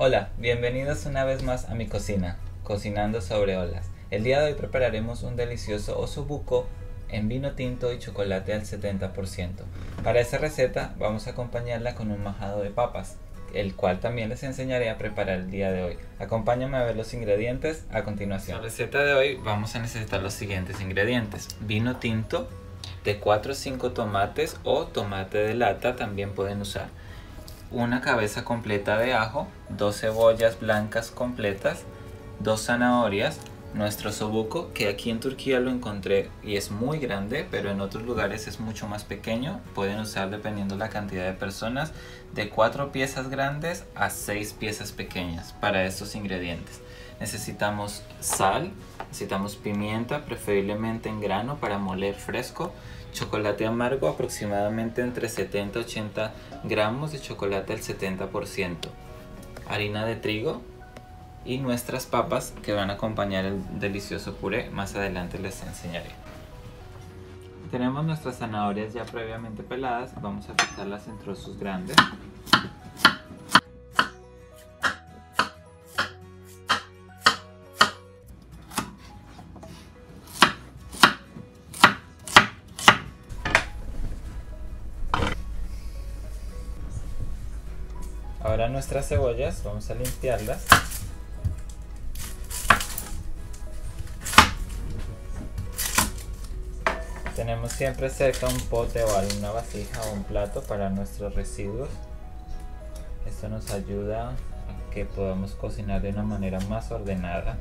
Hola, bienvenidos una vez más a mi cocina, Cocinando sobre Olas. El día de hoy prepararemos un delicioso osobuco en vino tinto y chocolate al 70%. Para esta receta vamos a acompañarla con un majado de papas, el cual también les enseñaré a preparar el día de hoy. Acompáñame a ver los ingredientes a continuación. En la receta de hoy vamos a necesitar los siguientes ingredientes: vino tinto de 4 o 5 tomates o tomate de lata también pueden usar, una cabeza completa de ajo, 2 cebollas blancas completas, 2 zanahorias, nuestro osobuco, que aquí en Turquía lo encontré y es muy grande, pero en otros lugares es mucho más pequeño. Pueden usar, dependiendo la cantidad de personas, de 4 piezas grandes a 6 piezas pequeñas para estos ingredientes. Necesitamos sal, necesitamos pimienta, preferiblemente en grano para moler fresco, chocolate amargo, aproximadamente entre 70 y 80 gramos de chocolate al 70%, harina de trigo y nuestras papas que van a acompañar el delicioso puré. Más adelante les enseñaré. Tenemos nuestras zanahorias ya previamente peladas, vamos a picarlas en trozos grandes. Ahora nuestras cebollas, vamos a limpiarlas. Tenemos siempre cerca un pote o alguna vasija o un plato para nuestros residuos. Esto nos ayuda a que podamos cocinar de una manera más ordenada.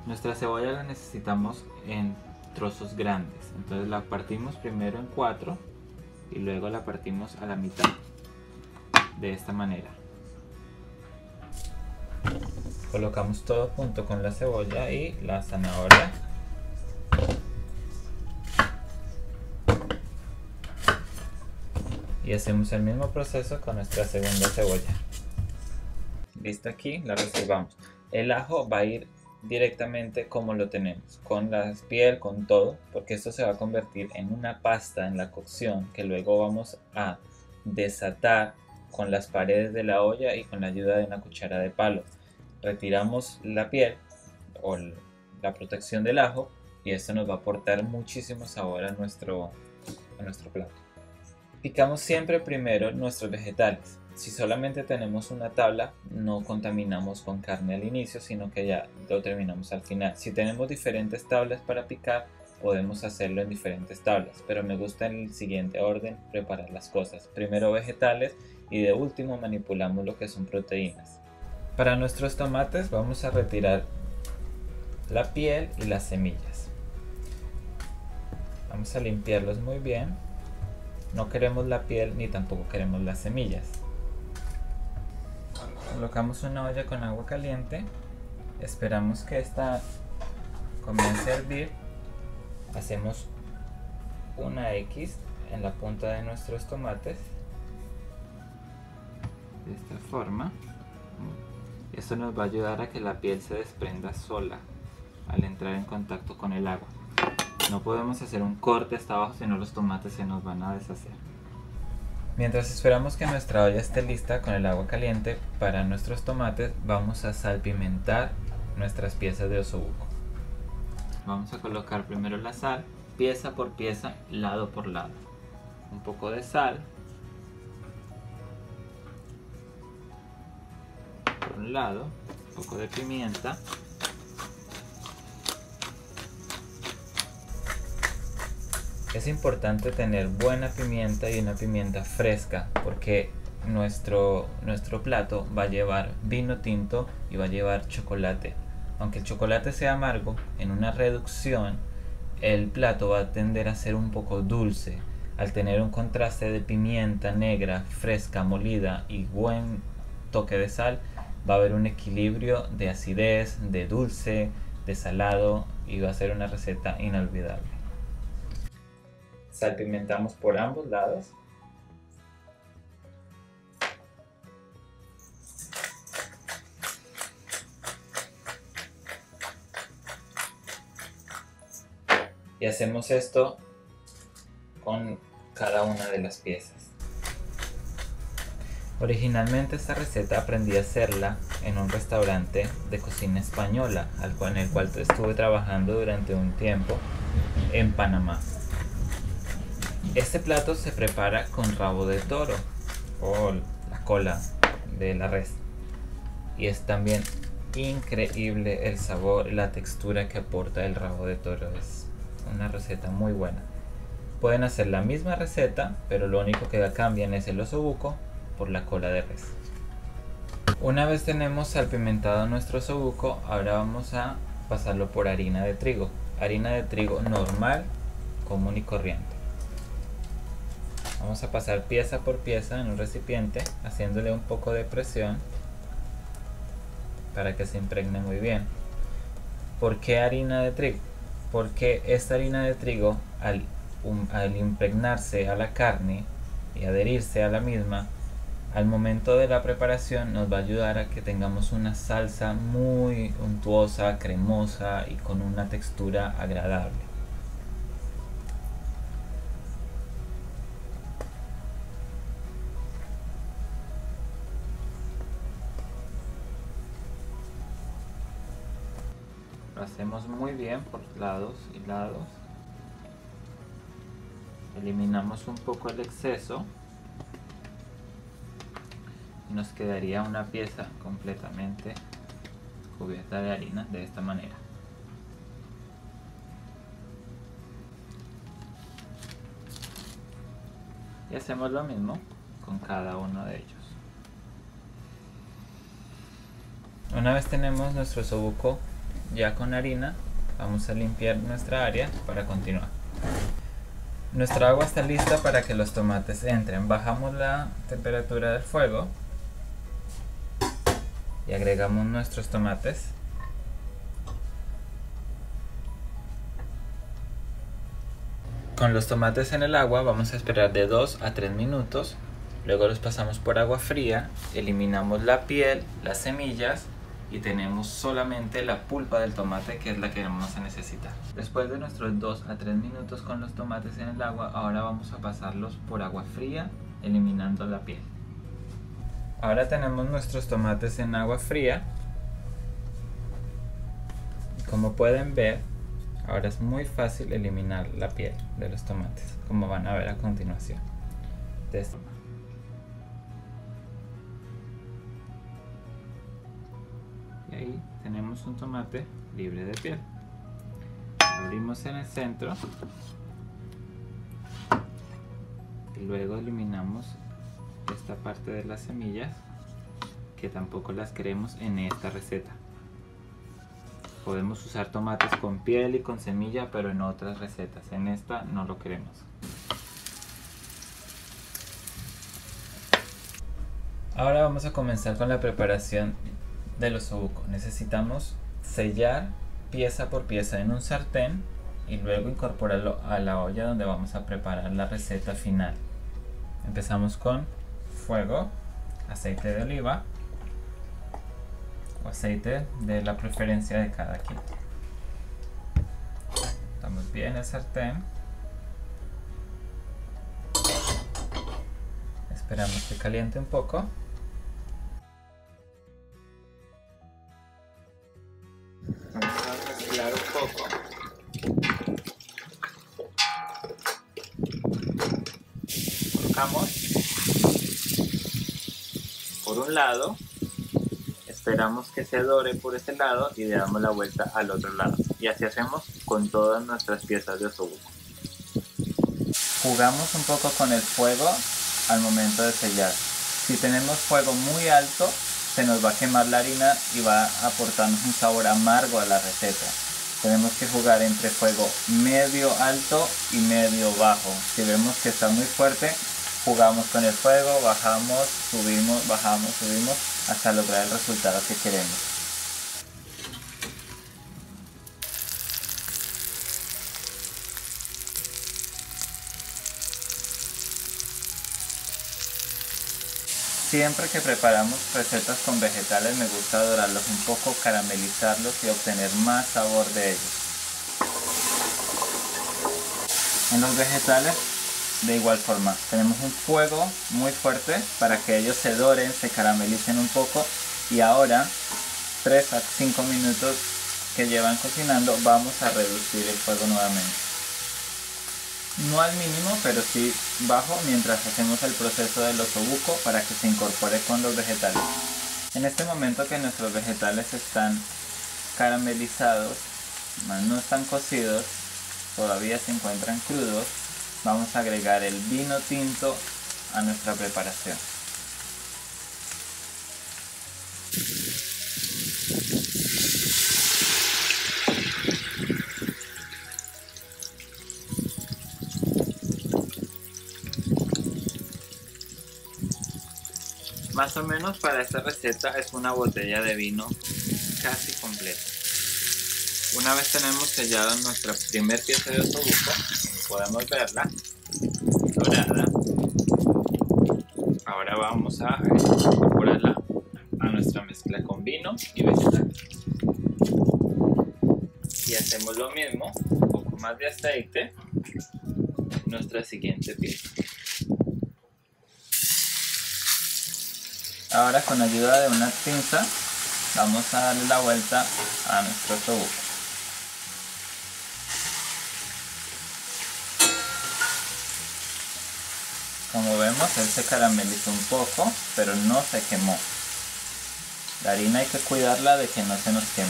Nuestra cebolla la necesitamos en trozos grandes, entonces la partimos primero en 4 y luego la partimos a la mitad, de esta manera. Colocamos todo junto con la cebolla y la zanahoria. Y hacemos el mismo proceso con nuestra segunda cebolla. Listo, aquí la reservamos. El ajo va a ir directamente como lo tenemos, con la piel, con todo, porque esto se va a convertir en una pasta en la cocción que luego vamos a desatar con las paredes de la olla y con la ayuda de una cuchara de palo. Retiramos la piel o la protección del ajo y esto nos va a aportar muchísimo sabor a nuestro plato. Picamos siempre primero nuestros vegetales. Si solamente tenemos una tabla, no contaminamos con carne al inicio, sino que ya lo terminamos al final. Si tenemos diferentes tablas para picar, podemos hacerlo en diferentes tablas, pero me gusta en el siguiente orden preparar las cosas. Primero vegetales y de último manipulamos lo que son proteínas. Para nuestros tomates vamos a retirar la piel y las semillas. Vamos a limpiarlos muy bien. No queremos la piel ni tampoco queremos las semillas. Colocamos una olla con agua caliente. Esperamos que esta comience a hervir. Hacemos una X en la punta de nuestros tomates. De esta forma. Esto nos va a ayudar a que la piel se desprenda sola al entrar en contacto con el agua. No podemos hacer un corte hasta abajo, si no los tomates se nos van a deshacer. Mientras esperamos que nuestra olla esté lista con el agua caliente para nuestros tomates, vamos a salpimentar nuestras piezas de osobuco. Vamos a colocar primero la sal, pieza por pieza, lado por lado. Un poco de sal por un lado, un poco de pimienta. Es importante tener buena pimienta y una pimienta fresca, porque nuestro plato va a llevar vino tinto y va a llevar chocolate. Aunque el chocolate sea amargo, en una reducción el plato va a tender a ser un poco dulce. Al tener un contraste de pimienta negra, fresca, molida y buen toque de sal, va a haber un equilibrio de acidez, de dulce, de salado y va a ser una receta inolvidable. Salpimentamos por ambos lados. Y hacemos esto con cada una de las piezas. Originalmente esta receta aprendí a hacerla en un restaurante de cocina española, en el cual estuve trabajando durante un tiempo en Panamá. Este plato se prepara con rabo de toro o la cola de la res, y es también increíble el sabor y la textura que aporta el rabo de toro. Es una receta muy buena. Pueden hacer la misma receta, pero lo único que cambian es el osobuco por la cola de res. Una vez tenemos salpimentado nuestro osobuco, ahora vamos a pasarlo por harina de trigo. Harina de trigo normal, común y corriente. Vamos a pasar pieza por pieza en un recipiente, haciéndole un poco de presión para que se impregne muy bien. ¿Por qué harina de trigo? Porque esta harina de trigo, al impregnarse a la carne y adherirse a la misma, al momento de la preparación nos va a ayudar a que tengamos una salsa muy untuosa, cremosa y con una textura agradable. Lo hacemos muy bien por lados y lados. Eliminamos un poco el exceso y nos quedaría una pieza completamente cubierta de harina de esta manera. Y hacemos lo mismo con cada uno de ellos. Una vez tenemos nuestro osobuco ya con harina, vamos a limpiar nuestra área para continuar. Nuestra agua está lista para que los tomates entren. Bajamos la temperatura del fuego y agregamos nuestros tomates. Con los tomates en el agua vamos a esperar de 2 a 3 minutos. Luego los pasamos por agua fría, eliminamos la piel, las semillas y tenemos solamente la pulpa del tomate, que es la que vamos a necesitar. Después de nuestros 2 a 3 minutos con los tomates en el agua, ahora vamos a pasarlos por agua fría, eliminando la piel. Ahora tenemos nuestros tomates en agua fría. Como pueden ver, ahora es muy fácil eliminar la piel de los tomates, como van a ver a continuación. De esta manera. Y ahí tenemos un tomate libre de piel. Lo abrimos en el centro y luego eliminamos esta parte de las semillas, que tampoco las queremos en esta receta. Podemos usar tomates con piel y con semilla, pero en otras recetas. En esta no lo queremos. Ahora vamos a comenzar con la preparación del osobuco. Necesitamos sellar pieza por pieza en un sartén y luego incorporarlo a la olla donde vamos a preparar la receta final. Empezamos con fuego, aceite de oliva o aceite de la preferencia de cada quien. Damos bien el sartén. Esperamos que caliente un poco. Vamos a mezclar un poco. Colocamos por un lado, esperamos que se dore por este lado y le damos la vuelta al otro lado. Y así hacemos con todas nuestras piezas de osobuco. Jugamos un poco con el fuego al momento de sellar. Si tenemos fuego muy alto, se nos va a quemar la harina y va a aportarnos un sabor amargo a la receta. Tenemos que jugar entre fuego medio alto y medio bajo. Si vemos que está muy fuerte, jugamos con el fuego, bajamos, subimos, bajamos, subimos hasta lograr el resultado que queremos. Siempre que preparamos recetas con vegetales me gusta dorarlos un poco, caramelizarlos y obtener más sabor de ellos. En los vegetales de igual forma. Tenemos un fuego muy fuerte para que ellos se doren, se caramelicen un poco. Y ahora, 3 a 5 minutos que llevan cocinando, vamos a reducir el fuego nuevamente. No al mínimo, pero sí bajo mientras hacemos el proceso del osobuco para que se incorpore con los vegetales. En este momento que nuestros vegetales están caramelizados, no están cocidos, todavía se encuentran crudos, vamos a agregar el vino tinto a nuestra preparación. Más o menos para esta receta es una botella de vino casi completa. Una vez tenemos sellado nuestra primer pieza de osobuco, podemos verla dorada. Ahora vamos a incorporarla a nuestra mezcla con vino y vegetales. Y hacemos lo mismo, un poco más de aceite, nuestra siguiente pieza. Ahora con ayuda de una pinza vamos a darle la vuelta a nuestro osobuco. Como vemos, él se caramelizó un poco, pero no se quemó. La harina hay que cuidarla de que no se nos queme.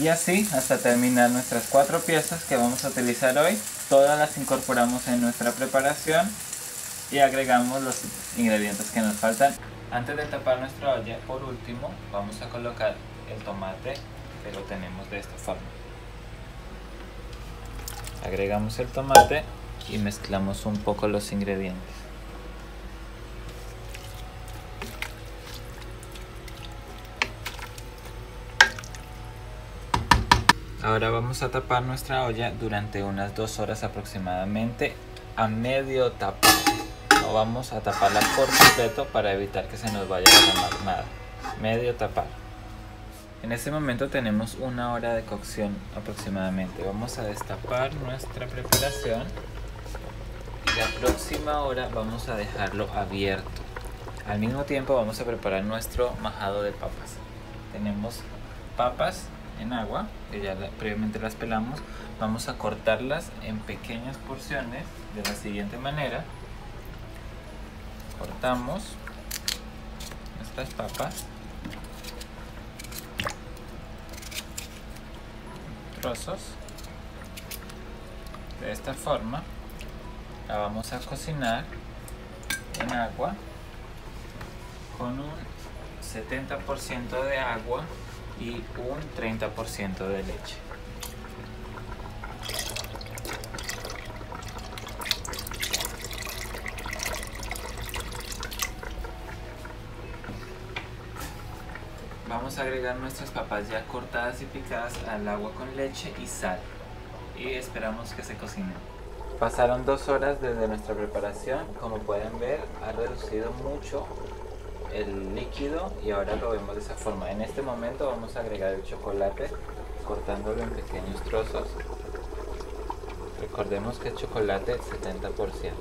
Y así hasta terminar nuestras 4 piezas que vamos a utilizar hoy. Todas las incorporamos en nuestra preparación y agregamos los ingredientes que nos faltan. Antes de tapar nuestra olla, por último, vamos a colocar el tomate, que lo tenemos de esta forma. Agregamos el tomate y mezclamos un poco los ingredientes. Ahora vamos a tapar nuestra olla durante unas 2 horas aproximadamente a medio tapar. No vamos a taparla por completo para evitar que se nos vaya a derramar nada. Medio tapar. En este momento tenemos 1 hora de cocción aproximadamente. Vamos a destapar nuestra preparación. Y la próxima hora vamos a dejarlo abierto. Al mismo tiempo vamos a preparar nuestro majado de papas. Tenemos papas en agua, que ya previamente las pelamos. Vamos a cortarlas en pequeñas porciones de la siguiente manera. Cortamos nuestras papas, trozos, de esta forma. La vamos a cocinar en agua con un 70% de agua y un 30% de leche. Vamos a agregar nuestras papas ya cortadas y picadas al agua con leche y sal y esperamos que se cocinen. Pasaron 2 horas desde nuestra preparación. Como pueden ver, ha reducido mucho el líquido y ahora lo vemos de esa forma. En este momento vamos a agregar el chocolate cortándolo en pequeños trozos. Recordemos que el chocolate 70%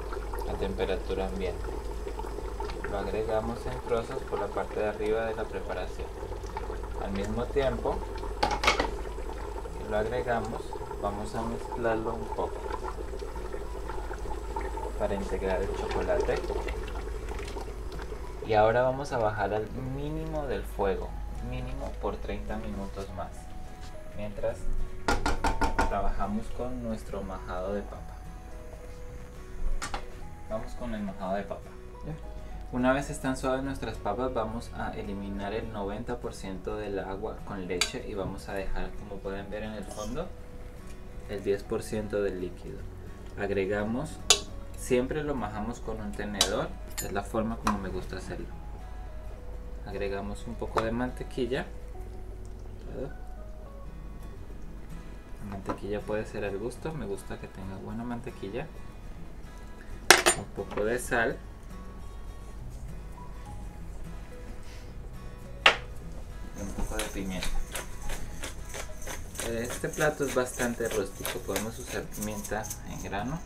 a temperatura ambiente. Lo agregamos en trozos por la parte de arriba de la preparación. Al mismo tiempo que lo agregamos, vamos a mezclarlo un poco para integrar el chocolate. Y ahora vamos a bajar al mínimo del fuego, mínimo por 30 minutos más, mientras trabajamos con nuestro majado de papa. Vamos con el majado de papa. Una vez están suaves nuestras papas, vamos a eliminar el 90% del agua con leche y vamos a dejar, como pueden ver en el fondo, el 10% del líquido. Agregamos, siempre lo majamos con un tenedor, es la forma como me gusta hacerlo. Agregamos un poco de mantequilla. La mantequilla puede ser al gusto, me gusta que tenga buena mantequilla. Un poco de sal. Y un poco de pimienta. Este plato es bastante rústico, podemos usar pimienta en grano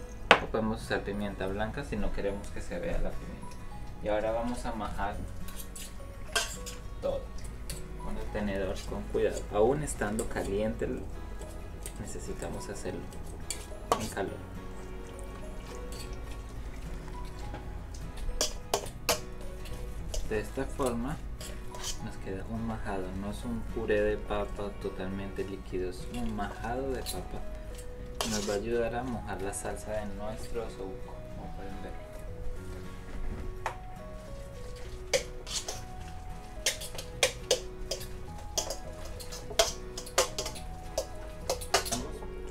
o podemos usar pimienta blanca si no queremos que se vea la pimienta. Y ahora vamos a majar todo con el tenedor con cuidado. Aún estando caliente, necesitamos hacerlo en calor. De esta forma nos queda un majado, no es un puré de papa totalmente líquido, es un majado de papa. Nos va a ayudar a mojar la salsa de nuestro osobuco, como pueden ver.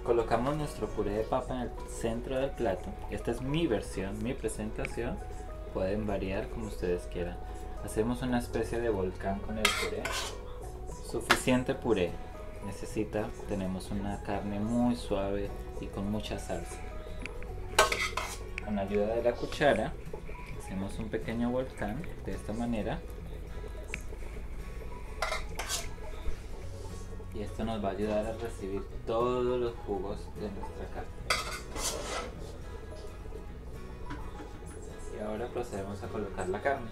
Colocamos nuestro puré de papa en el centro del plato. Esta es mi versión, mi presentación. Pueden variar como ustedes quieran. Hacemos una especie de volcán con el puré. Suficiente puré. Tenemos una carne muy suave y con mucha salsa. Con ayuda de la cuchara hacemos un pequeño volcán de esta manera. Y esto nos va a ayudar a recibir todos los jugos de nuestra carne. Y ahora procedemos a colocar la carne.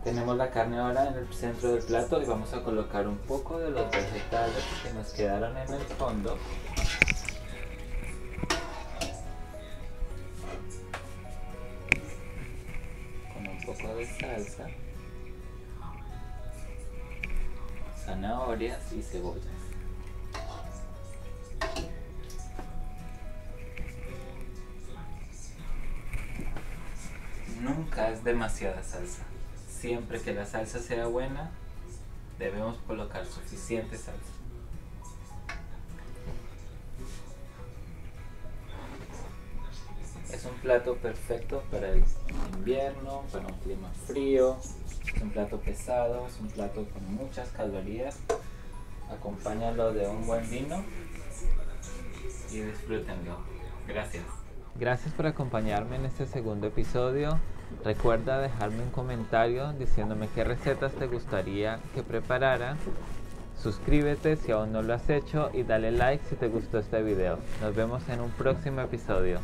Tenemos la carne ahora en el centro del plato y vamos a colocar un poco de los vegetales que nos quedaron en el fondo. Con un poco de salsa, zanahorias y cebollas. Nunca es demasiada salsa. Siempre que la salsa sea buena, debemos colocar suficiente salsa. Es un plato perfecto para el invierno, para un clima frío. Es un plato pesado, es un plato con muchas calorías. Acompáñalo de un buen vino y disfrútenlo. Gracias. Gracias por acompañarme en este segundo episodio. Recuerda dejarme un comentario diciéndome qué recetas te gustaría que preparara. Suscríbete si aún no lo has hecho y dale like si te gustó este video. Nos vemos en un próximo episodio.